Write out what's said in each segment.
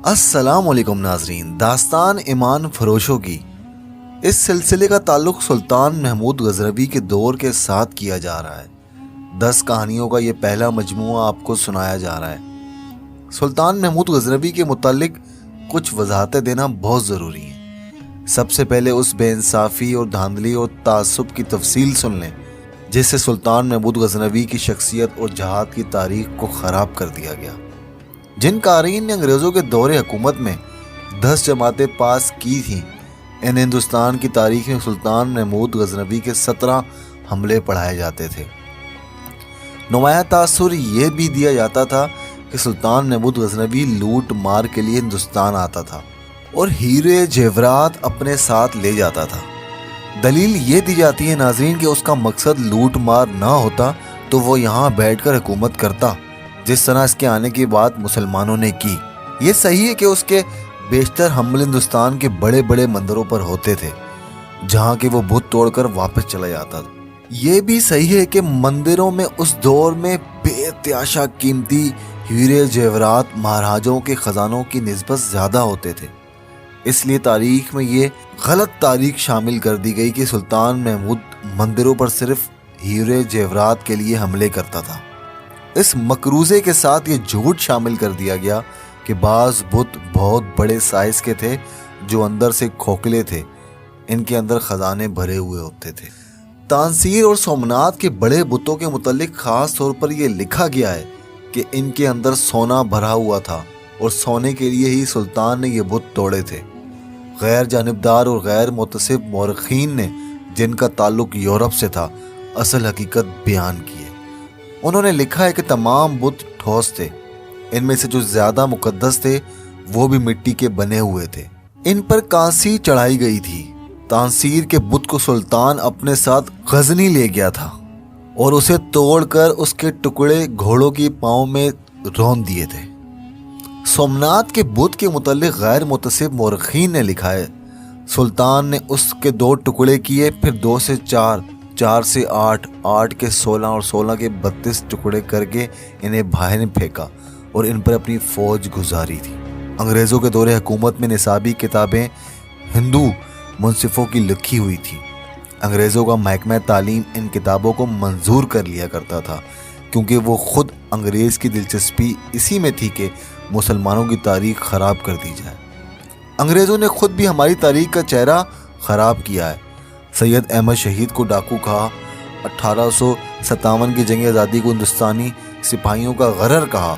السلام علیکم ناظرین، داستان ایمان فروشوں کی اس سلسلے کا تعلق سلطان محمود غزنوی کے دور کے ساتھ کیا جا رہا ہے۔ 10 کہانیوں کا یہ پہلا مجموعہ آپ کو سنایا جا رہا ہے۔ سلطان محمود غزنوی کے متعلق کچھ وضاحتیں دینا بہت ضروری ہے۔ سب سے پہلے اس بے انصافی اور دھاندلی اور تعصب کی تفصیل سن لیں جس سے سلطان محمود غزنوی کی شخصیت اور جہاد کی تاریخ کو خراب کر دیا گیا۔ جن قارئین نے انگریزوں کے دور حکومت میں 10 جماعتیں پاس کی تھیں، ان ہندوستان کی تاریخ میں سلطان محمود غزنوی کے 17 حملے پڑھائے جاتے تھے۔ نمایاں تاثر یہ بھی دیا جاتا تھا کہ سلطان محمود غزنوی لوٹ مار کے لیے ہندوستان آتا تھا اور ہیرے جیورات اپنے ساتھ لے جاتا تھا۔ دلیل یہ دی جاتی ہے ناظرین کہ اس کا مقصد لوٹ مار نہ ہوتا تو وہ یہاں بیٹھ کر حکومت کرتا، جس طرح اس کے آنے کی بات مسلمانوں نے کی۔ یہ صحیح ہے کہ اس کے بیشتر حملے ہندوستان کے بڑے بڑے مندروں پر ہوتے تھے جہاں کہ وہ بت توڑ کر واپس چلا جاتا تھا۔ یہ بھی صحیح ہے کہ مندروں میں اس دور میں بے تحاشا قیمتی ہیرے جیورات مہاراجوں کے خزانوں کی نسبت زیادہ ہوتے تھے۔ اس لیے تاریخ میں یہ غلط تاریخ شامل کر دی گئی کہ سلطان محمود مندروں پر صرف ہیرے جیورات کے لیے حملے کرتا تھا۔ اس مقروضے کے ساتھ یہ جھوٹ شامل کر دیا گیا کہ بعض بت بہت بڑے سائز کے تھے جو اندر سے کھوکھلے تھے، ان کے اندر خزانے بھرے ہوئے ہوتے تھے۔ تانسیر اور سومناتھ کے بڑے بتوں کے متعلق خاص طور پر یہ لکھا گیا ہے کہ ان کے اندر سونا بھرا ہوا تھا اور سونے کے لیے ہی سلطان نے یہ بت توڑے تھے۔ غیر جانبدار اور غیر متصب مورخین نے جن کا تعلق یورپ سے تھا اصل حقیقت بیان کی ہے۔ انہوں نے لکھا ہے کہ تمام بت ٹھوس تھے، ان میں سے جو زیادہ مقدس تھے وہ بھی مٹی کے بنے ہوئے تھے۔ ان پر کانسی چڑھائی گئی تھی۔ تانسیر کے بت کو سلطان اپنے ساتھ غزنی لے گیا تھا اور اسے توڑ کر اس کے ٹکڑے گھوڑوں کی پاؤں میں رون دیے تھے۔ سومناتھ کے بت کے متعلق غیر متصب مورخین نے لکھا ہے سلطان نے اس کے 2 ٹکڑے کیے، پھر 2 سے 4، 4 سے 8، 8 کے 16 اور 16 کے 32 ٹکڑے کر کے انہیں باہر پھینکا اور ان پر اپنی فوج گزاری تھی۔ انگریزوں کے دور حکومت میں نصابی کتابیں ہندو منصفوں کی لکھی ہوئی تھیں۔ انگریزوں کا محکمہ تعلیم ان کتابوں کو منظور کر لیا کرتا تھا کیونکہ وہ خود انگریز کی دلچسپی اسی میں تھی کہ مسلمانوں کی تاریخ خراب کر دی جائے۔ انگریزوں نے خود بھی ہماری تاریخ کا چہرہ خراب کیا ہے۔ سید احمد شہید کو ڈاکو کہا، 1857 کی جنگ آزادی کو ہندوستانی سپاہیوں کا غرر کہا،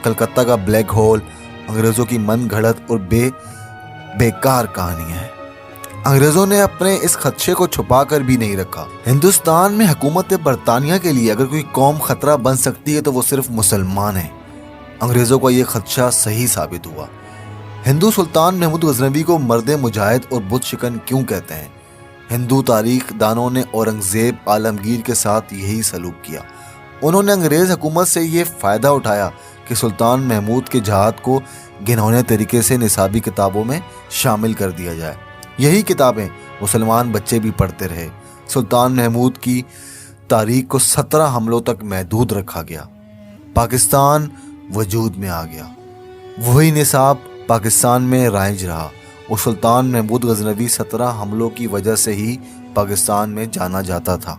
کلکتہ کا بلیک ہول انگریزوں کی من گھڑت اور بیکار کہانی ہے۔ انگریزوں نے اپنے اس خدشے کو چھپا کر بھی نہیں رکھا۔ ہندوستان میں حکومت برطانیہ کے لیے اگر کوئی قوم خطرہ بن سکتی ہے تو وہ صرف مسلمان ہیں۔ انگریزوں کا یہ خدشہ صحیح ثابت ہوا۔ ہندو سلطان محمود غزنوی کو مرد مجاہد اور بت شکن کیوں کہتے ہیں؟ ہندو تاریخ دانوں نے اورنگزیب عالمگیر کے ساتھ یہی سلوک کیا۔ انہوں نے انگریز حکومت سے یہ فائدہ اٹھایا کہ سلطان محمود کے جہاد کو گھنونے طریقے سے نصابی کتابوں میں شامل کر دیا جائے۔ یہی کتابیں مسلمان بچے بھی پڑھتے رہے۔ سلطان محمود کی تاریخ کو 17 حملوں تک محدود رکھا گیا۔ پاکستان وجود میں آ گیا۔ وہی نصاب پاکستان میں رائج رہا اور سلطان محمود غزنوی 17 حملوں کی وجہ سے ہی پاکستان میں جانا جاتا تھا۔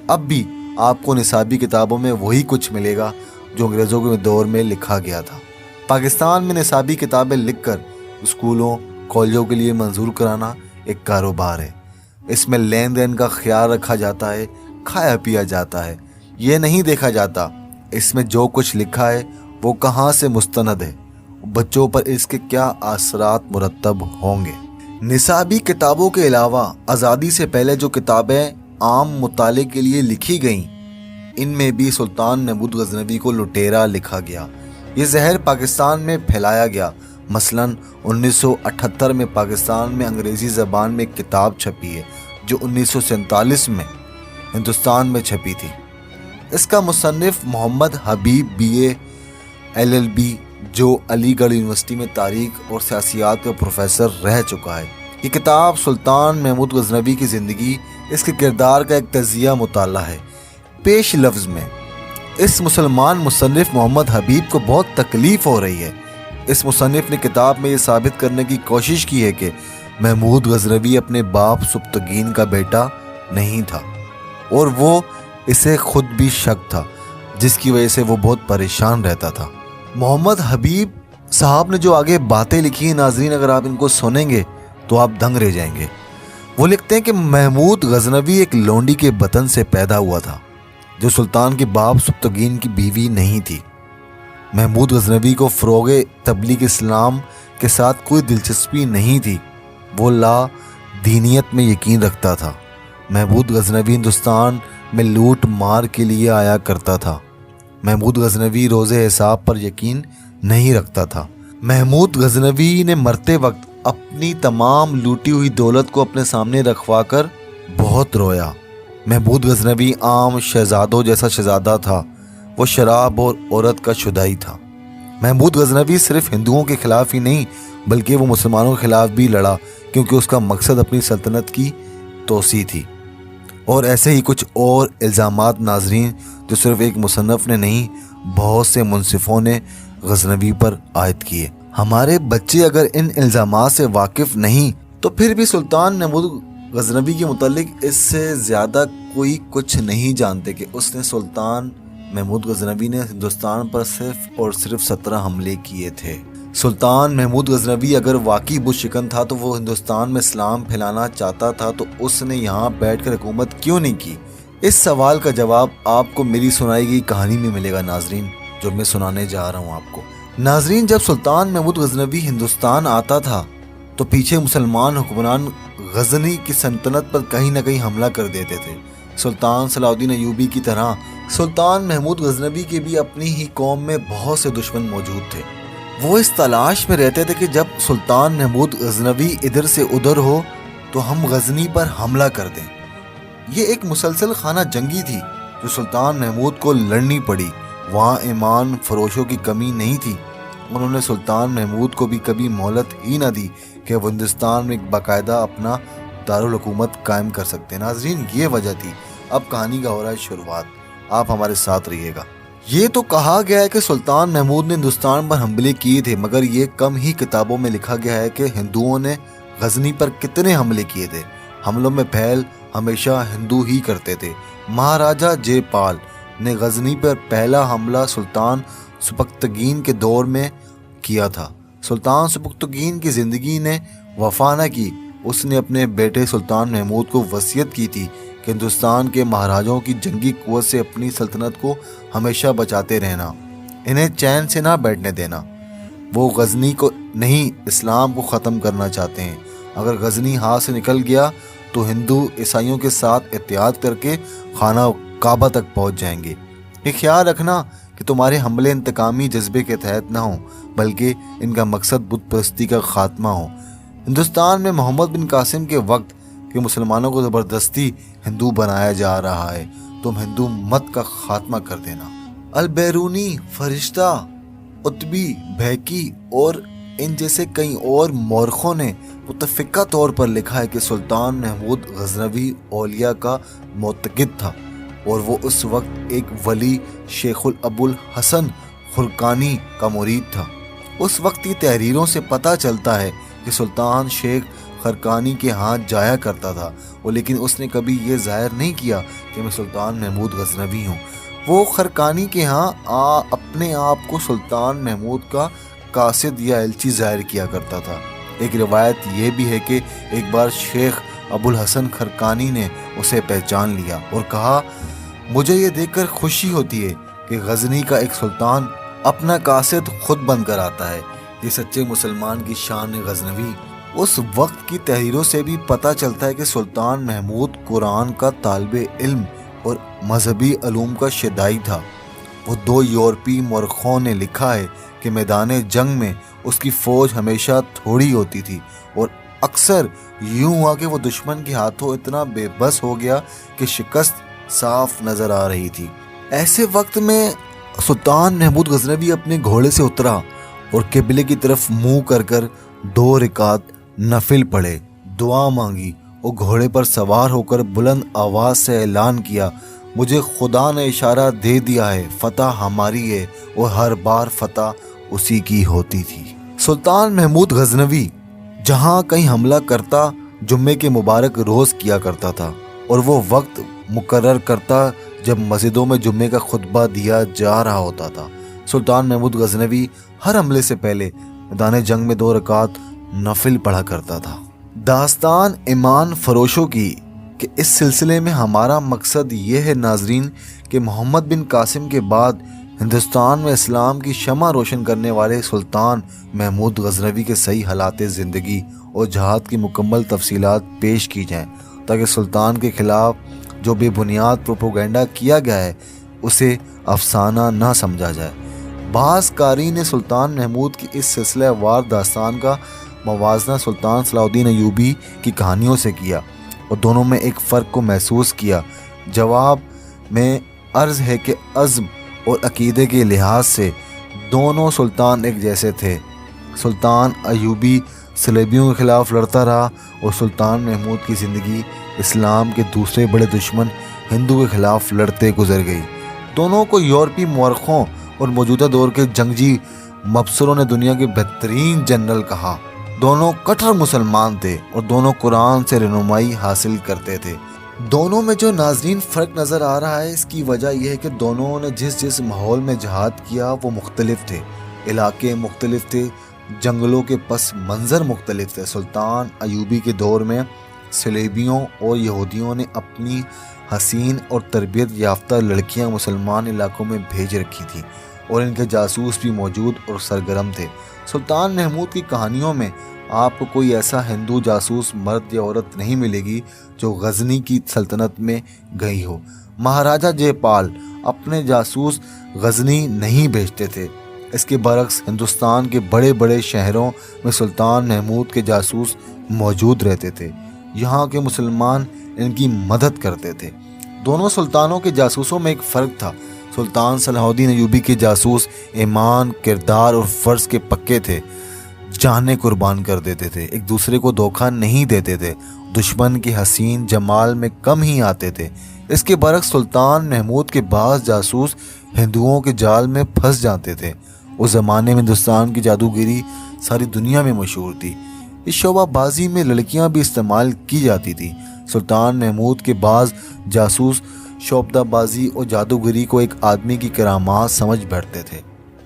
اب بھی آپ کو نصابی کتابوں میں وہی کچھ ملے گا جو انگریزوں کے دور میں لکھا گیا تھا۔ پاکستان میں نصابی کتابیں لکھ کر اسکولوں کالجوں کے لیے منظور کرانا ایک کاروبار ہے۔ اس میں لین دین کا خیال رکھا جاتا ہے، کھایا پیا جاتا ہے۔ یہ نہیں دیکھا جاتا اس میں جو کچھ لکھا ہے وہ کہاں سے مستند ہے، بچوں پر اس کے کیا اثرات مرتب ہوں گے۔ نصابی کتابوں کے علاوہ آزادی سے پہلے جو کتابیں عام مطالعے کے لیے لکھی گئیں ان میں بھی سلطان محمود غزنوی کو لٹیرا لکھا گیا۔ یہ زہر پاکستان میں پھیلایا گیا۔ مثلاً 1978 میں پاکستان میں انگریزی زبان میں ایک کتاب چھپی ہے جو 1947 میں ہندوستان میں چھپی تھی۔ اس کا مصنف محمد حبیب BA LLB جو علی گڑھ یونیورسٹی میں تاریخ اور سیاسیات کا پروفیسر رہ چکا ہے۔ یہ کتاب سلطان محمود غزنوی کی زندگی، اس کے کردار کا ایک تجزیہ مطالعہ ہے۔ پیش لفظ میں اس مسلمان مصنف محمد حبیب کو بہت تکلیف ہو رہی ہے اس مصنف نے کتاب میں یہ ثابت کرنے کی کوشش کی ہے کہ محمود غزنوی اپنے باپ سبکتگین کا بیٹا نہیں تھا، اور وہ اسے خود بھی شک تھا، جس کی وجہ سے وہ بہت پریشان رہتا تھا۔ محمد حبیب صاحب نے جو آگے باتیں لکھی ہیں ناظرین، اگر آپ ان کو سنیں گے تو آپ دنگ رہ جائیں گے۔ وہ لکھتے ہیں کہ محمود غزنوی ایک لونڈی کے بطن سے پیدا ہوا تھا جو سلطان کے باپ سبکتگین کی بیوی نہیں تھی۔ محمود غزنوی کو فروغ تبلیغ اسلام کے ساتھ کوئی دلچسپی نہیں تھی، وہ لا دینیت میں یقین رکھتا تھا۔ محمود غزنوی ہندوستان میں لوٹ مار کے لیے آیا کرتا تھا۔ محمود غزنوی روزے حساب پر یقین نہیں رکھتا تھا۔ محمود غزنوی نے مرتے وقت اپنی تمام لوٹی ہوئی دولت کو اپنے سامنے رکھوا کر بہت رویا۔ محمود غزنوی عام شہزادوں جیسا شہزادہ تھا، وہ شراب اور عورت کا شدائی تھا۔ محمود غزنوی صرف ہندوؤں کے خلاف ہی نہیں بلکہ وہ مسلمانوں کے خلاف بھی لڑا، کیونکہ اس کا مقصد اپنی سلطنت کی توسیع تھی۔ اور ایسے ہی کچھ اور الزامات ناظرین جو صرف ایک مصنف نے نہیں، بہت سے منصفوں نے غزنوی پر عائد کیے۔ ہمارے بچے اگر ان الزامات سے واقف نہیں تو پھر بھی سلطان محمود غزنوی کے متعلق اس سے زیادہ کوئی کچھ نہیں جانتے کہ اس نے سلطان محمود غزنوی نے ہندوستان پر صرف اور صرف 17 حملے کیے تھے۔ سلطان محمود غزنوی اگر واقعی بت شکن تھا تو وہ ہندوستان میں اسلام پھیلانا چاہتا تھا تو اس نے یہاں بیٹھ کر حکومت کیوں نہیں کی؟ اس سوال کا جواب آپ کو میری سنائی گئی کہانی میں ملے گا ناظرین، جو میں سنانے جا رہا ہوں آپ کو۔ ناظرین، جب سلطان محمود غزنوی ہندوستان آتا تھا تو پیچھے مسلمان حکمران غزنی کی سلطنت پر کہیں نہ کہیں حملہ کر دیتے تھے۔ سلطان صلاح الدین ایوبی کی طرح سلطان محمود غزنوی کے بھی اپنی ہی قوم میں بہت سے دشمن موجود تھے۔ وہ اس تلاش میں رہتے تھے کہ جب سلطان محمود غزنوی ادھر سے ادھر ہو تو ہم غزنی پر حملہ کر دیں۔ یہ ایک مسلسل خانہ جنگی تھی جو سلطان محمود کو لڑنی پڑی۔ وہاں ایمان فروشوں کی کمی نہیں تھی۔ انہوں نے سلطان محمود کو بھی کبھی مہلت ہی نہ دی کہ وہ ہندوستان میں ایک باقاعدہ اپنا دارالحکومت قائم کر سکتے۔ ناظرین، یہ وجہ تھی۔ اب کہانی کا ہو رہا ہے شروعات، آپ ہمارے ساتھ رہیے گا۔ یہ تو کہا گیا ہے کہ سلطان محمود نے ہندوستان پر حملے کیے تھے، مگر یہ کم ہی کتابوں میں لکھا گیا ہے کہ ہندوؤں نے غزنی پر کتنے حملے کیے تھے۔ حملوں میں پہل ہمیشہ ہندو ہی کرتے تھے۔ مہاراجہ جے پال نے غزنی پر پہلا حملہ سلطان سبکتگین کے دور میں کیا تھا۔ سلطان سبکتگین کی زندگی نے وفا نہ کی۔ اس نے اپنے بیٹے سلطان محمود کو وصیت کی تھی کہ ہندوستان کے مہاراجوں کی جنگی قوت سے اپنی سلطنت کو ہمیشہ بچاتے رہنا، انہیں چین سے نہ بیٹھنے دینا۔ وہ غزنی کو نہیں، اسلام کو ختم کرنا چاہتے ہیں۔ اگر غزنی ہاتھ سے نکل گیا تو ہندو عیسائیوں کے ساتھ اتحاد کر کے خانہ کعبہ تک پہنچ جائیں گے۔ یہ خیال رکھنا کہ تمہارے حملے انتقامی جذبے کے تحت نہ ہوں، بلکہ ان کا مقصد بت پرستی کا خاتمہ ہو۔ ہندوستان میں محمد بن قاسم کے وقت کہ مسلمانوں کو زبردستی ہندو بنایا جا رہا ہے، تم ہندو مت کا خاتمہ کر دینا۔ البیرونی، فرشتہ، اتبی، بھیکی اور ان جیسے کئی اور مورخوں نے متفقہ طور پر لکھا ہے کہ سلطان محمود غزنوی اولیاء کا معتقد تھا، اور وہ اس وقت ایک ولی شیخ ابو الحسن خرقانی کا مرید تھا۔ اس وقت کی تحریروں سے پتہ چلتا ہے کہ سلطان شیخ خرقانی کے ہاں جایا کرتا تھا، لیکن اس نے کبھی یہ ظاہر نہیں کیا کہ میں سلطان محمود غزنوی ہوں۔ وہ خرقانی کے ہاں اپنے آپ کو سلطان محمود کا قاصد یا ایلچی ظاہر کیا کرتا تھا۔ ایک روایت یہ بھی ہے کہ ایک بار شیخ ابو الحسن خرقانی نے اسے پہچان لیا اور کہا، مجھے یہ دیکھ کر خوشی ہوتی ہے کہ غزنی کا ایک سلطان اپنا قاصد خود بن کر آتا ہے۔ یہ سچے مسلمان کی شان غزنوی۔ اس وقت کی تحریروں سے بھی پتہ چلتا ہے کہ سلطان محمود قرآن کا طالب علم اور مذہبی علوم کا شیدائی تھا۔ وہ 2 یورپی مورخوں نے لکھا ہے کہ میدان جنگ میں اس کی فوج ہمیشہ تھوڑی ہوتی تھی، اور اکثر یوں ہوا کہ وہ دشمن کے ہاتھوں اتنا بے بس ہو گیا کہ شکست صاف نظر آ رہی تھی۔ ایسے وقت میں سلطان محمود غزنوی اپنے گھوڑے سے اترا اور قبلے کی طرف منہ کر کر 2 رکعت نفل پڑھے، دعا مانگی اور گھوڑے پر سوار ہو کر بلند آواز سے اعلان کیا، مجھے خدا نے اشارہ دے دیا ہے، فتح ہماری ہے، اور ہر بار فتح اسی کی ہوتی تھی۔ سلطان محمود غزنوی جہاں کہیں حملہ کرتا جمعے کے مبارک روز کیا کرتا تھا اور وہ وقت مقرر کرتا جب مسجدوں میں جمعے کا خطبہ دیا جا رہا ہوتا تھا۔ سلطان محمود غزنوی ہر حملے سے پہلے میدان جنگ میں 2 رکعت نفل پڑھا کرتا تھا۔ داستان ایمان فروشوں کی کہ اس سلسلے میں ہمارا مقصد یہ ہے ناظرین کہ محمد بن قاسم کے بعد ہندوستان میں اسلام کی شمع روشن کرنے والے سلطان محمود غزنوی کے صحیح حالات زندگی اور جہاد کی مکمل تفصیلات پیش کی جائیں تاکہ سلطان کے خلاف جو بے بنیاد پروپیگنڈا کیا گیا ہے اسے افسانہ نہ سمجھا جائے۔ بعض قارئین نے سلطان محمود کی اس سلسلہ وار داستان کا موازنہ سلطان صلاح الدین ایوبی کی کہانیوں سے کیا اور دونوں میں ایک فرق کو محسوس کیا۔ جواب میں عرض ہے کہ عزم اور عقیدے کے لحاظ سے دونوں سلطان ایک جیسے تھے۔ سلطان ایوبی صلیبیوں کے خلاف لڑتا رہا اور سلطان محمود کی زندگی اسلام کے دوسرے بڑے دشمن ہندو کے خلاف لڑتے گزر گئی۔ دونوں کو یورپی مورخوں اور موجودہ دور کے جنگجی مبصروں نے دنیا کے بہترین جنرل کہا۔ دونوں کٹر مسلمان تھے اور دونوں قرآن سے رہنمائی حاصل کرتے تھے۔ دونوں میں جو ناظرین فرق نظر آ رہا ہے اس کی وجہ یہ ہے کہ دونوں نے جس ماحول میں جہاد کیا وہ مختلف تھے، علاقے مختلف تھے، جنگلوں کے پس منظر مختلف تھے۔ سلطان ایوبی کے دور میں صلیبیوں اور یہودیوں نے اپنی حسین اور تربیت یافتہ لڑکیاں مسلمان علاقوں میں بھیج رکھی تھیں اور ان کے جاسوس بھی موجود اور سرگرم تھے۔ سلطان محمود کی کہانیوں میں آپ کو کوئی ایسا ہندو جاسوس مرد یا عورت نہیں ملے گی جو غزنی کی سلطنت میں گئی ہو۔ مہاراجہ جے پال اپنے جاسوس غزنی نہیں بھیجتے تھے، اس کے برعکس ہندوستان کے بڑے بڑے شہروں میں سلطان محمود کے جاسوس موجود رہتے تھے، یہاں کے مسلمان ان کی مدد کرتے تھے۔ دونوں سلطانوں کے جاسوسوں میں ایک فرق تھا۔ سلطان صلاح الدین ایوبی کے جاسوس ایمان، کردار اور فرض کے پکے تھے، جانیں قربان کر دیتے تھے، ایک دوسرے کو دھوکہ نہیں دیتے تھے، دشمن کے حسین جمال میں کم ہی آتے تھے۔ اس کے برعکس سلطان محمود کے بعض جاسوس ہندوؤں کے جال میں پھنس جاتے تھے۔ اس زمانے میں ہندوستان کی جادوگری ساری دنیا میں مشہور تھی، اس شعبہ بازی میں لڑکیاں بھی استعمال کی جاتی تھی۔ سلطان محمود کے بعض جاسوس شعبدہ بازی اور جادوگری کو ایک آدمی کی کرامات سمجھ بیٹھتے تھے۔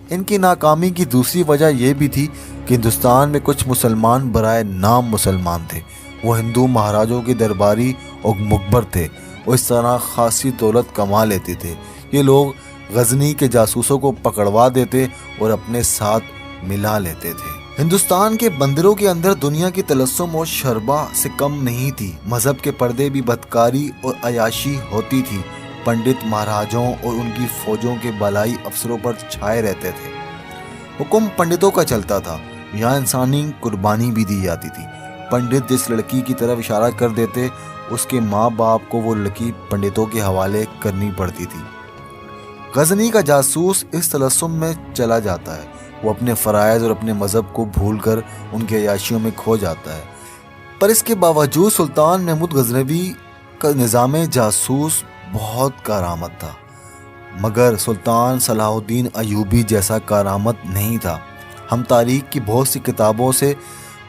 ان کی ناکامی کی دوسری وجہ یہ بھی تھی کہ ہندوستان میں کچھ مسلمان برائے نام مسلمان تھے، وہ ہندو مہاراجوں کے درباری اور مقبر تھے اور اس طرح خاصی دولت کما لیتے تھے۔ یہ لوگ غزنی کے جاسوسوں کو پکڑوا دیتے اور اپنے ساتھ ملا لیتے تھے۔ ہندوستان کے بندروں کے اندر دنیا کی تلسم اور شربہ سے کم نہیں تھی، مذہب کے پردے بھی بدکاری اور عیاشی ہوتی تھی، پنڈت مہاراجوں اور ان کی فوجوں کے بالائی افسروں پر چھائے رہتے تھے، حکم پنڈتوں کا چلتا تھا، یہاں انسانی قربانی بھی دی جاتی تھی۔ پنڈت جس لڑکی کی طرف اشارہ کر دیتے اس کے ماں باپ کو وہ لڑکی پنڈتوں کے حوالے کرنی پڑتی تھی۔ غزنی کا جاسوس اس تلسم میں چلا جاتا ہے، وہ اپنے فرائض اور اپنے مذہب کو بھول کر ان کے عیاشیوں میں کھو جاتا ہے، پر اس کے باوجود سلطان محمود غزنوی کا نظام جاسوس بہت کارآمد تھا، مگر سلطان صلاح الدین ایوبی جیسا کارآمد نہیں تھا۔ ہم تاریخ کی بہت سی کتابوں سے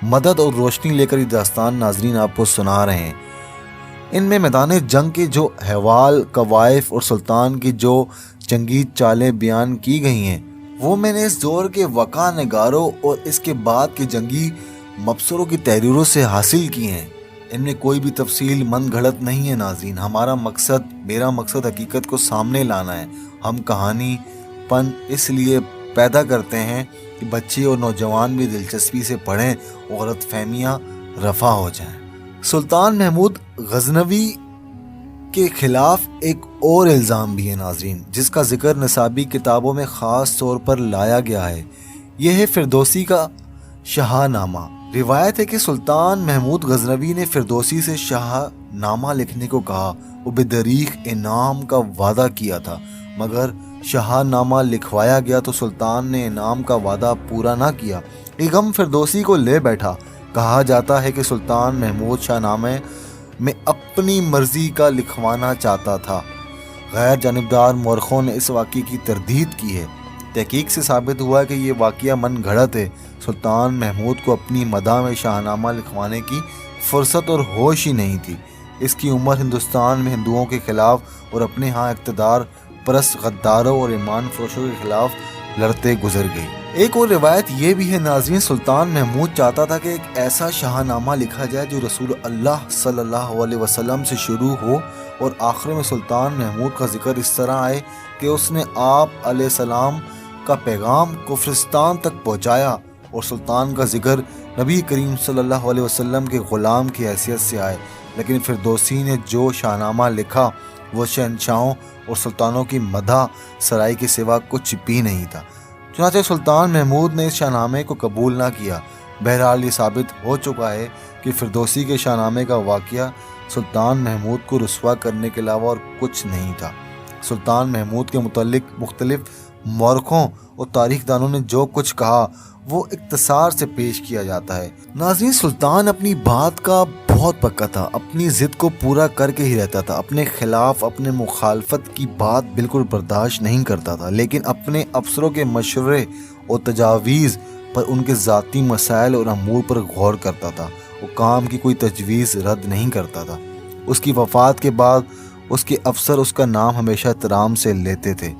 مدد اور روشنی لے کر یہ داستان ناظرین آپ کو سنا رہے ہیں۔ ان میں میدان جنگ کے جو احوال، کوائف اور سلطان کی جو جنگی چالیں بیان کی گئی ہیں وہ میں نے اس دور کے وقع نگاروں اور اس کے بعد کے جنگی مبصروں کی تحریروں سے حاصل کی ہیں۔ ان میں کوئی بھی تفصیل من گھڑت نہیں ہے ناظرین، میرا مقصد حقیقت کو سامنے لانا ہے۔ ہم کہانی پن اس لیے پیدا کرتے ہیں کہ بچے اور نوجوان بھی دلچسپی سے پڑھیں اور غلط فہمیاں رفع ہو جائیں۔ سلطان محمود غزنوی کے خلاف ایک اور الزام بھی ہے ناظرین، جس کا ذکر نصابی کتابوں میں خاص طور پر لایا گیا ہے، یہ ہے فردوسی کا شاہ نامہ۔ روایت ہے کہ سلطان محمود غزنوی نے فردوسی سے شاہ نامہ لکھنے کو کہا، وہ بدریغ انعام کا وعدہ کیا تھا، مگر شاہ نامہ لکھوایا گیا تو سلطان نے انعام کا وعدہ پورا نہ کیا۔ یہ غم فردوسی کو لے بیٹھا۔ کہا جاتا ہے کہ سلطان محمود شاہ نامے میں اپنی مرضی کا لکھوانا چاہتا تھا۔ غیر جانبدار مورخوں نے اس واقعے کی تردید کی ہے۔ تحقیق سے ثابت ہوا ہے کہ یہ واقعہ من گھڑت ہے۔ سلطان محمود کو اپنی مدح میں شاہنامہ لکھوانے کی فرصت اور ہوش ہی نہیں تھی۔ اس کی عمر ہندوستان میں ہندوؤں کے خلاف اور اپنے ہاں اقتدار پرست غداروں اور ایمان فروشوں کے خلاف لڑتے گزر گئی۔ ایک اور روایت یہ بھی ہے ناظرین، سلطان محمود چاہتا تھا کہ ایک ایسا شاہنامہ لکھا جائے جو رسول اللہ صلی اللہ علیہ وسلم سے شروع ہو اور آخر میں سلطان محمود کا ذکر اس طرح آئے کہ اس نے آپ علیہ السلام کا پیغام کفرستان تک پہنچایا، اور سلطان کا ذکر نبی کریم صلی اللہ علیہ وسلم کے غلام کی حیثیت سے آئے۔ لیکن فردوسی نے جو شاہنامہ لکھا وہ شہنشاہوں اور سلطانوں کی مدح سرائی کے سوا کچھ بھی نہیں تھا۔ چنانچہ سلطان محمود نے اس شاہنامے کو قبول نہ کیا۔ بہرحال یہ ثابت ہو چکا ہے کہ فردوسی کے شاہنامے کا واقعہ سلطان محمود کو رسوا کرنے کے علاوہ اور کچھ نہیں تھا۔ سلطان محمود کے متعلق مختلف مورخوں اور تاریخ دانوں نے جو کچھ کہا وہ اختصار سے پیش کیا جاتا ہے۔ ناظرین، سلطان اپنی بات کا بہت پکا تھا، اپنی ضد کو پورا کر کے ہی رہتا تھا، اپنے خلاف اپنے مخالفت کی بات بالکل برداشت نہیں کرتا تھا، لیکن اپنے افسروں کے مشورے اور تجاویز پر ان کے ذاتی مسائل اور امور پر غور کرتا تھا۔ وہ کام کی کوئی تجویز رد نہیں کرتا تھا۔ اس کی وفات کے بعد اس کے افسر اس کا نام ہمیشہ احترام سے لیتے تھے۔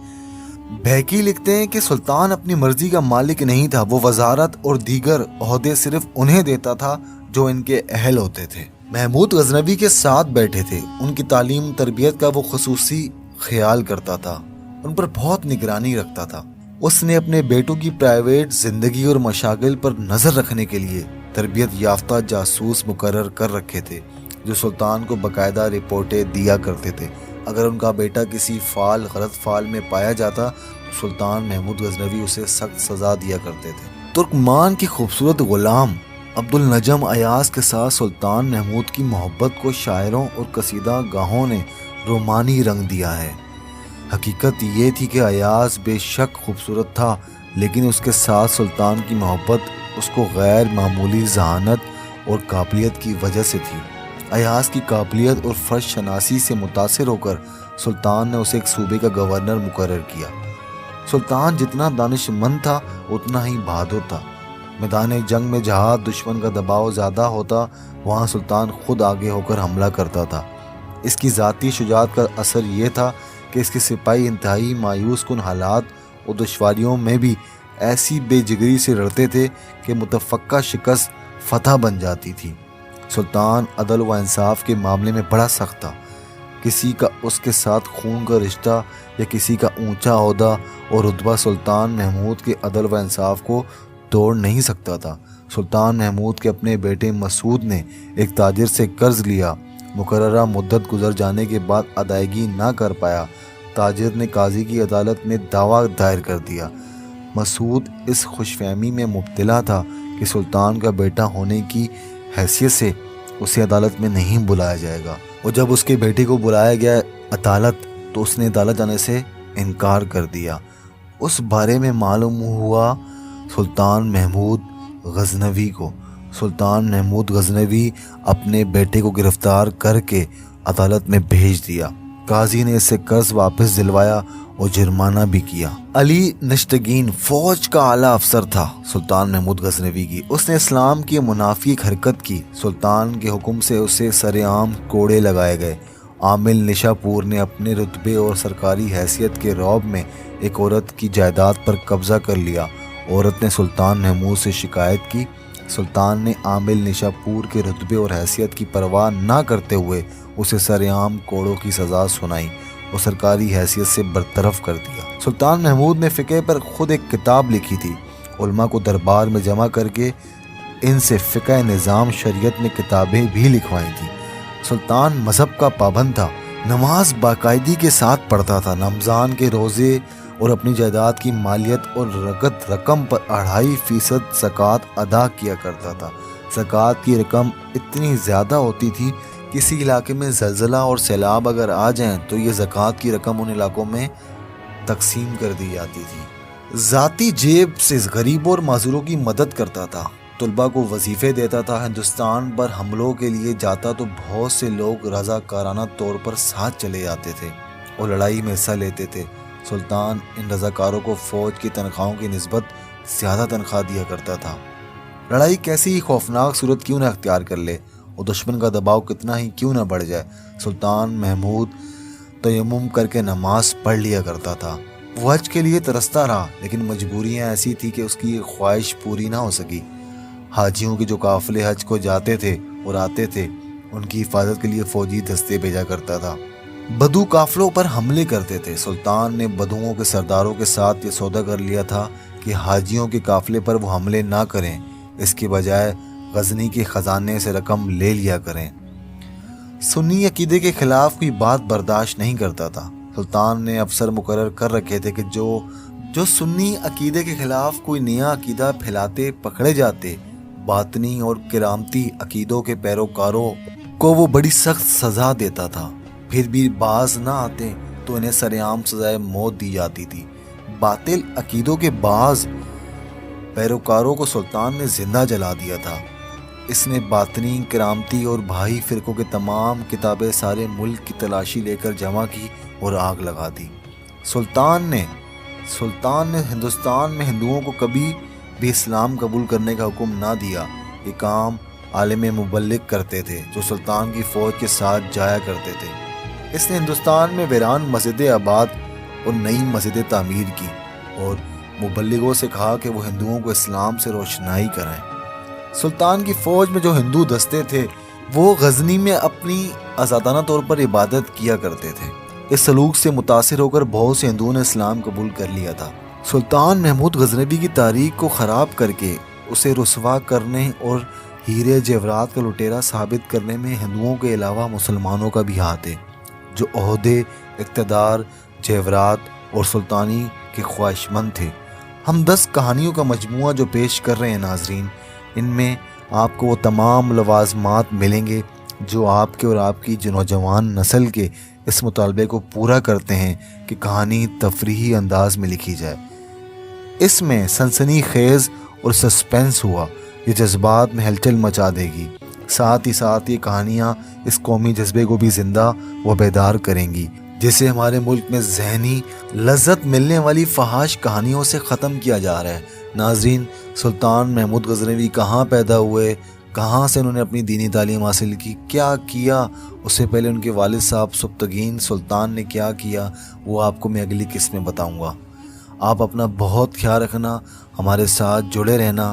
بہکی لکھتے ہیں کہ سلطان اپنی مرضی کا مالک نہیں تھا، وہ وزارت اور دیگر عہدے صرف انہیں دیتا تھا جو ان کے اہل ہوتے تھے۔ محمود غزنوی کے ساتھ بیٹھے تھے، ان کی تعلیم تربیت کا وہ خصوصی خیال کرتا تھا، ان پر بہت نگرانی رکھتا تھا۔ اس نے اپنے بیٹوں کی پرائیویٹ زندگی اور مشاغل پر نظر رکھنے کے لیے تربیت یافتہ جاسوس مقرر کر رکھے تھے جو سلطان کو باقاعدہ رپورٹیں دیا کرتے تھے۔ اگر ان کا بیٹا کسی فعال غلط فعل میں پایا جاتا تو سلطان محمود غزنوی اسے سخت سزا دیا کرتے تھے۔ ترکمان کی خوبصورت غلام عبد النجم ایاز کے ساتھ سلطان محمود کی محبت کو شاعروں اور قصیدہ گاہوں نے رومانی رنگ دیا ہے۔ حقیقت یہ تھی کہ ایاز بے شک خوبصورت تھا، لیکن اس کے ساتھ سلطان کی محبت اس کو غیر معمولی ذہانت اور قابلیت کی وجہ سے تھی۔ ایاز کی قابلیت اور فرش شناسی سے متاثر ہو کر سلطان نے اسے ایک صوبے کا گورنر مقرر کیا۔ سلطان جتنا دانش مند تھا اتنا ہی بہادر تھا۔ میدان جنگ میں جہاں دشمن کا دباؤ زیادہ ہوتا وہاں سلطان خود آگے ہو کر حملہ کرتا تھا۔ اس کی ذاتی شجاعت کا اثر یہ تھا کہ اس کے سپاہی انتہائی مایوس کن حالات اور دشواریوں میں بھی ایسی بے جگری سے لڑتے تھے کہ متفقہ شکست فتح بن جاتی تھی۔ سلطان عدل و انصاف کے معاملے میں بڑا سخت تھا۔ کسی کا اس کے ساتھ خون کا رشتہ یا کسی کا اونچا عہدہ اور رتبہ سلطان محمود کے عدل و انصاف کو توڑ نہیں سکتا تھا۔ سلطان محمود کے اپنے بیٹے مسعود نے ایک تاجر سے قرض لیا، مقررہ مدت گزر جانے کے بعد ادائیگی نہ کر پایا۔ تاجر نے قاضی کی عدالت میں دعویٰ دائر کر دیا۔ مسعود اس خوش فہمی میں مبتلا تھا کہ سلطان کا بیٹا ہونے کی حیثیت سے اسے عدالت میں نہیں بلایا جائے گا، اور جب اس کے بیٹے کو بلایا گیا عدالت تو اس نے عدالت جانے سے انکار کر دیا۔ اس بارے میں معلوم ہوا سلطان محمود غزنوی کو۔ سلطان محمود غزنوی اپنے بیٹے کو گرفتار کر کے عدالت میں بھیج دیا۔ قاضی نے اس سے قرض واپس دلوایا اور جرمانہ بھی کیا۔ علی نشتگین فوج کا اعلیٰ افسر تھا سلطان محمود غزنوی کی۔ اس نے اسلام کی منافی ایک حرکت کی۔ سلطان کے حکم سے اسے سر عام کوڑے لگائے گئے۔ عامل نشا پور نے اپنے رتبے اور سرکاری حیثیت کے رعب میں ایک عورت کی جائیداد پر قبضہ کر لیا۔ عورت نے سلطان محمود سے شکایت کی۔ سلطان نے عامل نشا پور کے رتبے اور حیثیت کی پرواہ نہ کرتے ہوئے اسے سر عام کوڑوں کی سزا سنائی اور سرکاری حیثیت سے برطرف کر دیا۔ سلطان محمود نے فقہ پر خود ایک کتاب لکھی تھی۔ علماء کو دربار میں جمع کر کے ان سے فقہ نظام شریعت میں کتابیں بھی لکھوائی تھیں۔ سلطان مذہب کا پابند تھا، نماز باقاعدگی کے ساتھ پڑھتا تھا، رمضان کے روزے اور اپنی جائیداد کی مالیت اور نقد رقم پر 2.5% زکوٰۃ ادا کیا کرتا تھا۔ زکوٰۃ کی رقم اتنی زیادہ ہوتی تھی، کسی علاقے میں زلزلہ اور سیلاب اگر آ جائیں تو یہ زکوٰۃ کی رقم ان علاقوں میں تقسیم کر دی جاتی تھی۔ ذاتی جیب سے غریبوں اور معذوروں کی مدد کرتا تھا، طلباء کو وظیفے دیتا تھا۔ ہندوستان پر حملوں کے لیے جاتا تو بہت سے لوگ رضاکارانہ طور پر ساتھ چلے جاتے تھے اور لڑائی میں حصہ لیتے تھے۔ سلطان ان رضاکاروں کو فوج کی تنخواہوں کی نسبت زیادہ تنخواہ دیا کرتا تھا۔ لڑائی کیسی ہی خوفناک صورت کیوں نہ اختیار کر لے اور دشمن کا دباؤ کتنا ہی کیوں نہ بڑھ جائے، سلطان محمود تیمم کر کے نماز پڑھ لیا کرتا تھا۔ وہ حج کے لیے ترستا رہا، لیکن مجبوریاں ایسی تھی کہ اس کی یہ خواہش پوری نہ ہو سکی۔ حاجیوں کے جو قافلے حج کو جاتے تھے اور آتے تھے، ان کی حفاظت کے لیے فوجی دستے بھیجا کرتا تھا۔ بدو قافلوں پر حملے کرتے تھے۔ سلطان نے بدوؤں کے سرداروں کے ساتھ یہ سودا کر لیا تھا کہ حاجیوں کے قافلے پر وہ حملے نہ کریں، اس کے بجائے غزنی کے خزانے سے رقم لے لیا کریں۔ سنی عقیدے کے خلاف کوئی بات برداشت نہیں کرتا تھا۔ سلطان نے افسر مقرر کر رکھے تھے کہ جو سنی عقیدے کے خلاف کوئی نیا عقیدہ پھیلاتے پکڑے جاتے، باطنی اور کرامتی عقیدوں کے پیروکاروں کو وہ بڑی سخت سزا دیتا تھا۔ پھر بھی باز نہ آتے تو انہیں سرعام سزائے موت دی جاتی تھی۔ باطل عقیدوں کے بعض پیروکاروں کو سلطان نے زندہ جلا دیا تھا۔ اس نے باطنی، کرامتی اور بھائی فرقوں کے تمام کتابیں سارے ملک کی تلاشی لے کر جمع کی اور آگ لگا دی۔ سلطان نے ہندوستان میں ہندوؤں کو کبھی بھی اسلام قبول کرنے کا حکم نہ دیا۔ یہ کام عالم مبلغ کرتے تھے جو سلطان کی فوج کے ساتھ جایا کرتے تھے۔ اس نے ہندوستان میں ویران مسجدیں آباد اور نئی مسجدیں تعمیر کی اور مبلغوں سے کہا کہ وہ ہندوؤں کو اسلام سے روشنائی کرائیں۔ سلطان کی فوج میں جو ہندو دستے تھے وہ غزنی میں اپنی آزادانہ طور پر عبادت کیا کرتے تھے۔ اس سلوک سے متاثر ہو کر بہت سے ہندوؤں نے اسلام قبول کر لیا تھا۔ سلطان محمود غزنوی کی تاریخ کو خراب کر کے اسے رسوا کرنے اور ہیرے جیورات کا لٹیرا ثابت کرنے میں ہندوؤں کے علاوہ مسلمانوں کا بھی ہاتھ ہے، جو عہدے، اقتدار، جیورات اور سلطانی کے خواہشمند تھے۔ ہم 10 کہانیوں کا مجموعہ جو پیش کر رہے ہیں ناظرین، ان میں آپ کو وہ تمام لوازمات ملیں گے جو آپ کے اور آپ کی نوجوان نسل کے اس مطالبے کو پورا کرتے ہیں کہ کہانی تفریحی انداز میں لکھی جائے۔ اس میں سنسنی خیز اور سسپینس ہوا، یہ جذبات میں ہلچل مچا دے گی۔ ساتھ ہی ساتھ یہ کہانیاں اس قومی جذبے کو بھی زندہ و بیدار کریں گی جسے ہمارے ملک میں ذہنی لذت ملنے والی فحاش کہانیوں سے ختم کیا جا رہا ہے۔ ناظرین، سلطان محمود غزنوی کہاں پیدا ہوئے، کہاں سے انہوں نے اپنی دینی تعلیم حاصل کی، کیا کیا، اس سے پہلے ان کے والد صاحب سبکتگین سلطان نے کیا کیا، وہ آپ کو میں اگلی قسط میں بتاؤں گا۔ آپ اپنا بہت خیال رکھنا، ہمارے ساتھ جڑے رہنا۔